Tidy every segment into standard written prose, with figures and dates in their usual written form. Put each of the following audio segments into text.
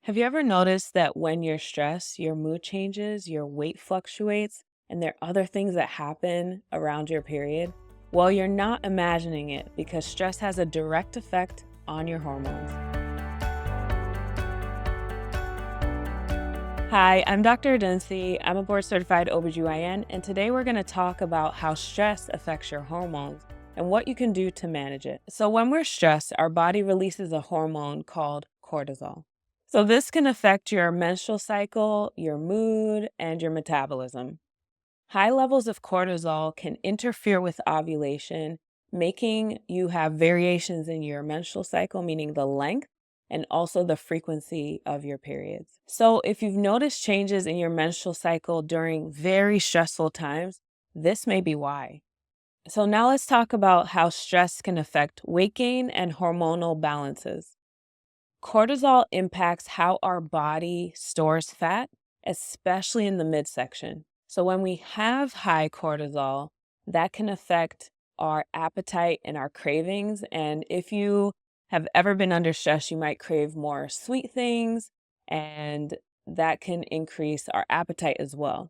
Have you ever noticed that when you're stressed, your mood changes, your weight fluctuates, and there are other things that happen around your period? Well, you're not imagining it because stress has a direct effect on your hormones. Hi, I'm Dr. Odunsi. I'm a board certified OB-GYN, and today we're going to talk about how stress affects your hormones and what you can do to manage it. So, when we're stressed, our body releases a hormone called cortisol. So, this can affect your menstrual cycle, your mood, and your metabolism. High levels of cortisol can interfere with ovulation, making you have variations in your menstrual cycle, meaning the length and also the frequency of your periods. So, if you've noticed changes in your menstrual cycle during very stressful times, this may be why. So, now let's talk about how stress can affect weight gain and hormonal balances. Cortisol impacts how our body stores fat, especially in the midsection. So, when we have high cortisol, that can affect our appetite and our cravings. And if you have ever been under stress, you might crave more sweet things, and that can increase our appetite as well.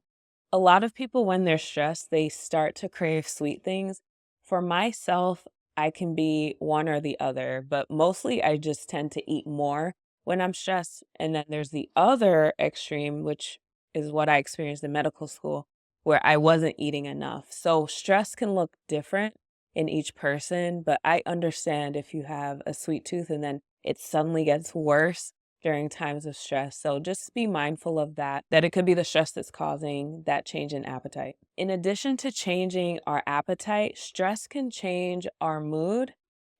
A lot of people, when they're stressed, they start to crave sweet things. For myself, I can be one or the other, but mostly I just tend to eat more when I'm stressed. And then there's the other extreme, which is what I experienced in medical school, where I wasn't eating enough. So stress can look different in each person, but I understand if you have a sweet tooth and then it suddenly gets worse during times of stress. So just be mindful of that it could be the stress that's causing that change in appetite. In addition to changing our appetite, stress can change our mood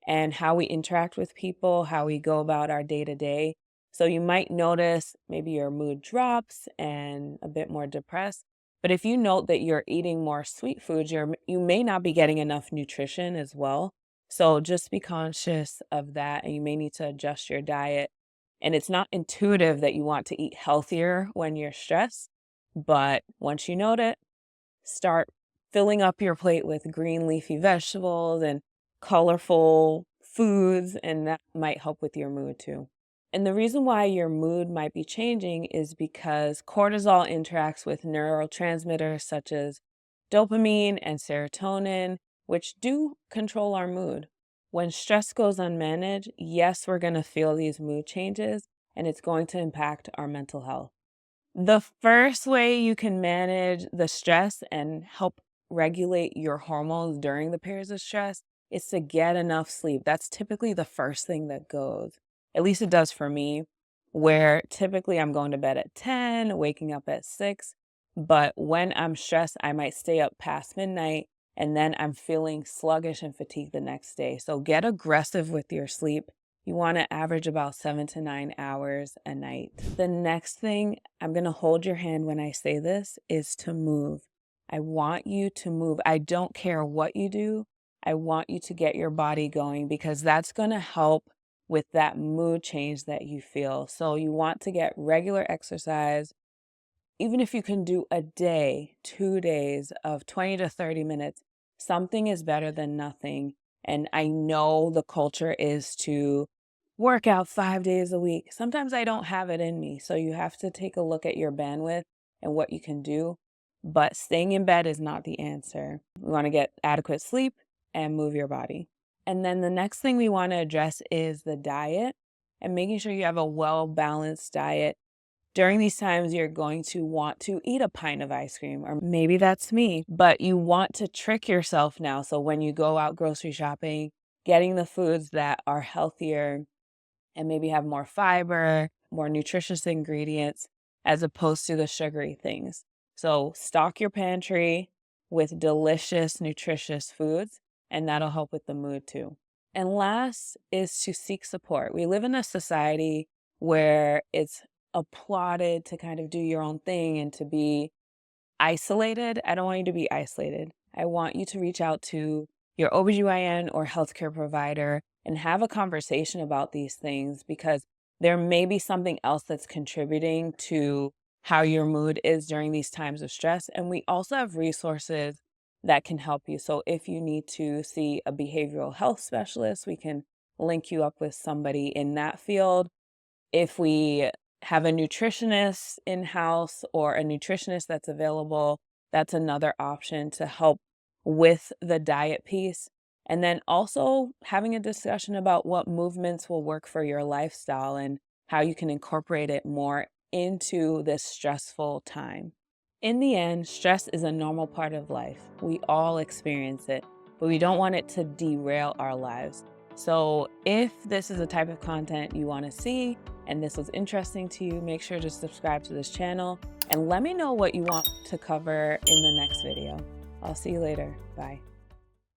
and how we interact with people, how we go about our day to day. So you might notice maybe your mood drops and a bit more depressed. But if you note that you're eating more sweet foods, you may not be getting enough nutrition as well. So just be conscious of that, and you may need to adjust your diet. And it's not intuitive that you want to eat healthier when you're stressed, but once you note it, start filling up your plate with green leafy vegetables and colorful foods, and that might help with your mood too. And the reason why your mood might be changing is because cortisol interacts with neurotransmitters such as dopamine and serotonin, which do control our mood. When stress goes unmanaged, yes, we're going to feel these mood changes and it's going to impact our mental health. The first way you can manage the stress and help regulate your hormones during the periods of stress is to get enough sleep. That's typically the first thing that goes. At least it does for me, where typically I'm going to bed at 10, waking up at 6. But when I'm stressed, I might stay up past midnight and then I'm feeling sluggish and fatigued the next day. So get aggressive with your sleep. You want to average about 7 to 9 hours a night. The next thing, I'm going to hold your hand when I say this, is to move. I want you to move. I don't care what you do. I want you to get your body going because that's going to help with that mood change that you feel. So you want to get regular exercise. Even if you can do a day, 2 days of 20 to 30 minutes, something is better than nothing. And I know the culture is to work out 5 days a week. Sometimes I don't have it in me. So you have to take a look at your bandwidth and what you can do. But staying in bed is not the answer. We want to get adequate sleep and move your body. And then the next thing we want to address is the diet and making sure you have a well-balanced diet. During these times, you're going to want to eat a pint of ice cream, or maybe that's me, but you want to trick yourself now. So when you go out grocery shopping, getting the foods that are healthier and maybe have more fiber, more nutritious ingredients, as opposed to the sugary things. So stock your pantry with delicious, nutritious foods, and that'll help with the mood too. And last is to seek support. We live in a society where it's applauded to kind of do your own thing and to be isolated. I don't want you to be isolated. I want you to reach out to your OB-GYN or healthcare provider and have a conversation about these things because there may be something else that's contributing to how your mood is during these times of stress. And we also have resources that can help you. So if you need to see a behavioral health specialist, we can link you up with somebody in that field. If we have a nutritionist in-house or a nutritionist that's available, that's another option to help with the diet piece. And then also having a discussion about what movements will work for your lifestyle and how you can incorporate it more into this stressful time. In the end, stress is a normal part of life. We all experience it, but we don't want it to derail our lives. So if this is the type of content you want to see and this was interesting to you, make sure to subscribe to this channel and let me know what you want to cover in the next video. I'll see you later. Bye.